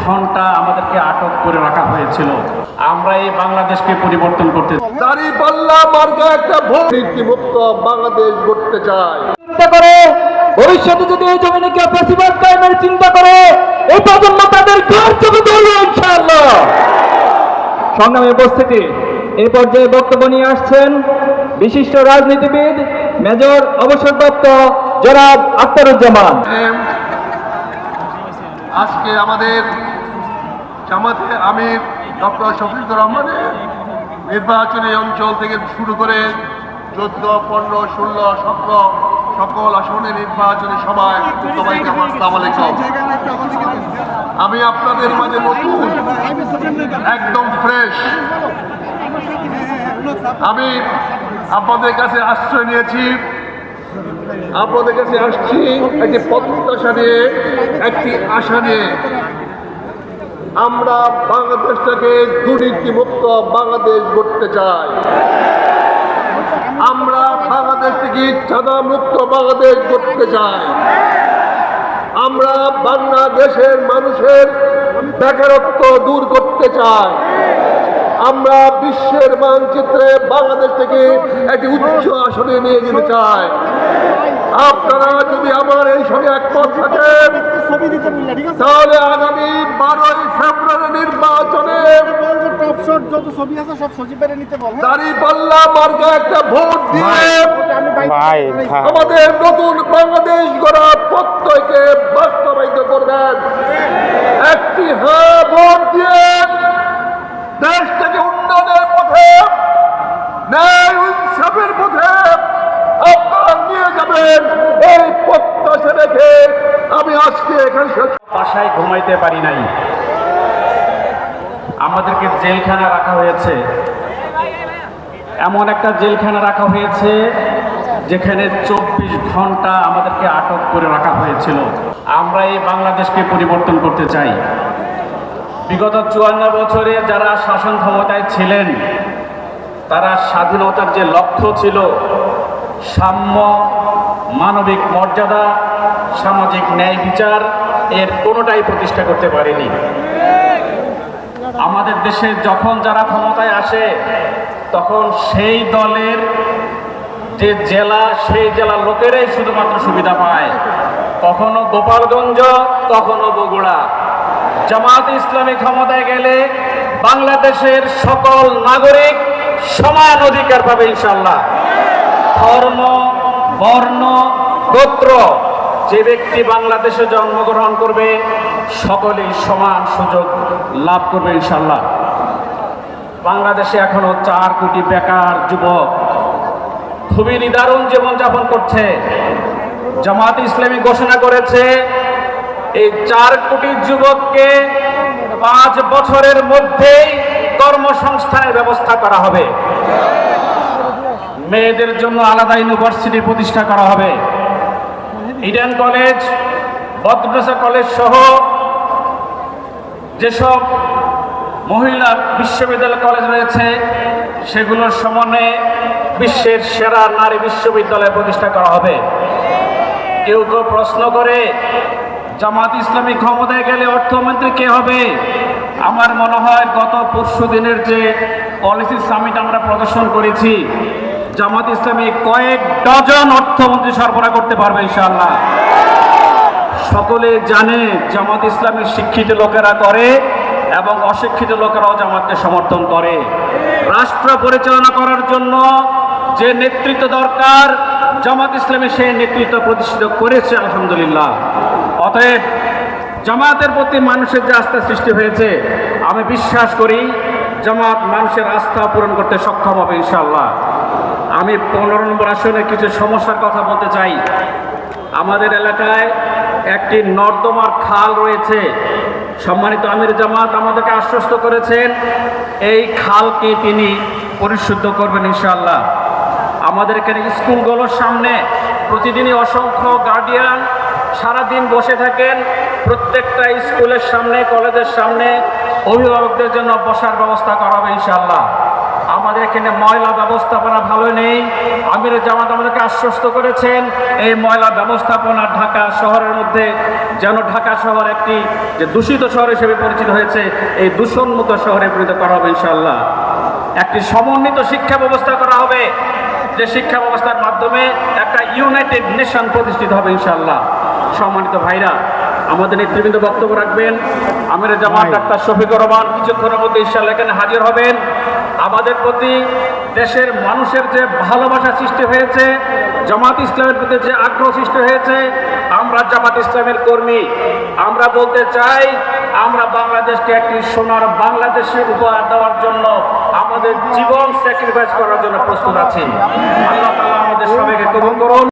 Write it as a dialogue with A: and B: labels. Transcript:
A: ঘন্টা আমাদেরকে আটক করে রাখা হয়েছিল। আমরা এই বাংলাদেশকে পরিবর্তন করতে
B: দাঁড়িপাল্লা মার্কা একটা ভোটমুক্ত বাংলাদেশ গড়তে চায়।
C: চিন্তা করে ভবিষ্যতে যদি এই জমিনে কেউ ফ্যাসিবাদ কায়েমের চিন্তা করে এই প্রজন্ম তাদের ঘর থেকে ধরবে ইনশাআল্লাহ। সংগ্রামী উপস্থিতি, এই পর্যায়ে বক্তব্য নিয়ে আসছেন বিশিষ্ট রাজনীতিবিদ মেজর অবসরপ্রাপ্ত জনাব আখতারুজ্জামান।
B: আজকে আমাদের জামাতে আমির ডক্টর শফিকুর রহমানের নির্বাচনী অঞ্চল থেকে শুরু করে 14, 15, 16, 17 সকল আসনে নির্বাচনী সভায় সবাইকে আমার আসসালামু আলাইকুম। আমি আপনাদের মাঝে নতুন একদম ফ্রেশ, আমি আপনাদের কাছে আশ্রয় নিয়েছি, আপনাদের কাছে আসছি একটি প্রত্যাশা নিয়ে, একটি আশা নিয়ে। আমরা বাংলাদেশটাকে দুর্নীতিমুক্ত বাংলাদেশ গড়তে চাই। আমরা বাংলাদেশ থেকে চাঁদা মুক্ত বাংলাদেশ গড়তে চাই। আমরা বাংলাদেশের মানুষের বেকারত্ব দূর করতে চাই। আমরা বিশ্বের মানচিত্রে বাংলাদেশ থেকে একটি উচ্চ আসনে নিয়ে যেতে চাই। আপনারা যদি আমার এই সঙ্গে একমত থাকেন তাহলে আগামী 12ই ফেব্রুয়ারি নির্বাচনে দাঁড়িপাল্লা মার্কা একটা ভোট দিয়ে আমাদের নতুন বাংলাদেশ গড়ার প্রত্যয়কে বাস্তবায়িত করবেন। একটি হ্যাঁ ভোট দিয়ে দেশটাকে উন্নয়নের পথে, ন্যায় ইনসাফের পথে আপনারা নিয়ে যাবেন, এই প্রত্যাশা রেখে আমি আজকে এখানে
A: বাসায় ঘুমাইতে পারি নাই। আমাদেরকে জেলখানা রাখা হয়েছে, এমন একটা জেলখানা রাখা হয়েছে যেখানে 24 ঘন্টা আমাদেরকে আটক করে রাখা হয়েছিল। আমরা এই বাংলাদেশকে পরিবর্তন করতে চাই। বিগত 54 বছরে যারা শাসন ক্ষমতায় ছিলেন তারা স্বাধীনতার যে লক্ষ্য ছিল, সাম্য, মানবিক মর্যাদা, সামাজিক ন্যায় বিচার, এর কোনোটাই প্রতিষ্ঠা করতে পারেনি। আমাদের দেশে যখন যারা ক্ষমতায় আসে তখন সেই দলের যে জেলা, সেই জেলার লোকেরাই শুধুমাত্র সুবিধা পায়। কখনো গোপালগঞ্জ, কখনো বগুড়া। জামায়াতে ইসলামী ক্ষমতায় গেলে বাংলাদেশের সকল নাগরিক সমান অধিকার পাবে ইনশাআল্লাহ। ধর্ম, বর্ণ, গোত্র, যে ব্যক্তি বাংলাদেশে জন্মগ্রহণ করবে সকলেই সমান সুযোগ লাভ করবে ইনশাআল্লাহ। বাংলাদেশে এখনো 4 কোটি বেকার যুবক খুবই নিদারুণ জীবনযাপন করছে। জামায়াতে ইসলামী ঘোষণা করেছে এই 4 কোটি যুবককে 5 বছরের মধ্যেই কর্মসংস্থানের ব্যবস্থা করা হবে। মেয়েদের জন্য আলাদা ইউনিভার্সিটি প্রতিষ্ঠা করা হবে। ইডেন কলেজ, বদরুন্নেসা কলেজ সহ যেসব মহিলা বিশ্ববিদ্যালয় কলেজ রয়েছে সেগুলোর সমন্বয়ে বিশ্বের সেরা নারী বিশ্ববিদ্যালয় প্রতিষ্ঠা করা হবে। কেউ কেউ প্রশ্ন করে জামাত ইসলামী ক্ষমতায় গেলে অর্থমন্ত্রী কে হবে? আমার মনে হয় গত পরশু দিনের যে পলিসি সামিট আমরা প্রদর্শন করেছি, জামাত ইসলামী কয়েক ডজন অর্থমন্ত্রী সরবরাহ করতে পারবে ইনশাআল্লাহ। সকলে জানে জামাত ইসলামের শিক্ষিত লোকেরা করে এবং অশিক্ষিত লোকেরাও জামাতকে সমর্থন করে। রাষ্ট্র পরিচালনা করার জন্য যে নেতৃত্ব দরকার জামাত ইসলামী সেই নেতৃত্ব প্রতিষ্ঠিত করেছে আলহামদুলিল্লাহ। অতএব জামাতের প্রতি মানুষের যে আস্থা সৃষ্টি হয়েছে, আমি বিশ্বাস করি জামাত মানুষের আস্থা পূরণ করতে সক্ষম হবে ইনশাআল্লাহ। আমি 15 নম্বর আসনে কিছু সমস্যার কথা বলতে চাই। আমাদের এলাকায় একটি নর্দমার খাল রয়েছে। সম্মানিত আমির জামাত আমাদেরকে আশ্বস্ত করেছেন এই খালকে তিনি পরিশুদ্ধ করবেন ইনশাআল্লাহ। আমাদের এখানে স্কুলগুলোর সামনে প্রতিদিনই অসংখ্য গার্ডিয়ান সারাদিন বসে থাকেন। প্রত্যেকটা স্কুলের সামনে, কলেজের সামনে অভিভাবকদের জন্য বসার ব্যবস্থা করা হবে ইনশাআল্লাহ। আমাদের এখানে ময়লা ব্যবস্থাপনা ভালো নেই। আমির জামাত আমাদেরকে আশ্বস্ত করেছেন এই ময়লা ব্যবস্থাপনা ঢাকা শহরের মধ্যে যেন ঢাকা শহর একটি যে দূষিত শহর হিসেবে পরিচিত হয়েছে এই দূষণমুক্ত শহরে পরিণত করা হবে ইনশাআল্লাহ। একটি সমন্বিত শিক্ষা ব্যবস্থা করা হবে, যে শিক্ষা ব্যবস্থার মাধ্যমে একটা ইউনাইটেড নেশন প্রতিষ্ঠিত হবে ইনশাআল্লাহ। সম্মানিত ভাইরা, আমাদের নেতৃবৃন্দ বক্তব্য রাখবেন। আমির জামাত ডাক্তার শফিকুর রহমান কিছুক্ষণের মধ্যে ইনশাআল্লাহ এখানে হাজির হবেন। আমাদের প্রতি দেশের মানুষের যে ভালোবাসা সৃষ্টি হয়েছে, জামাত ইসলামের প্রতি যে আগ্রহ সৃষ্টি হয়েছে, আমরা জামাত ইসলামের কর্মী, আমরা বলতে চাই আমরা বাংলাদেশকে একটি সোনার বাংলাদেশে উপহার দেওয়ার জন্য আমাদের জীবন স্যাক্রিফাইস করার জন্য প্রস্তুত আছি। আল্লাহ তাআলা আমাদের সবাইকে কবুল করুন।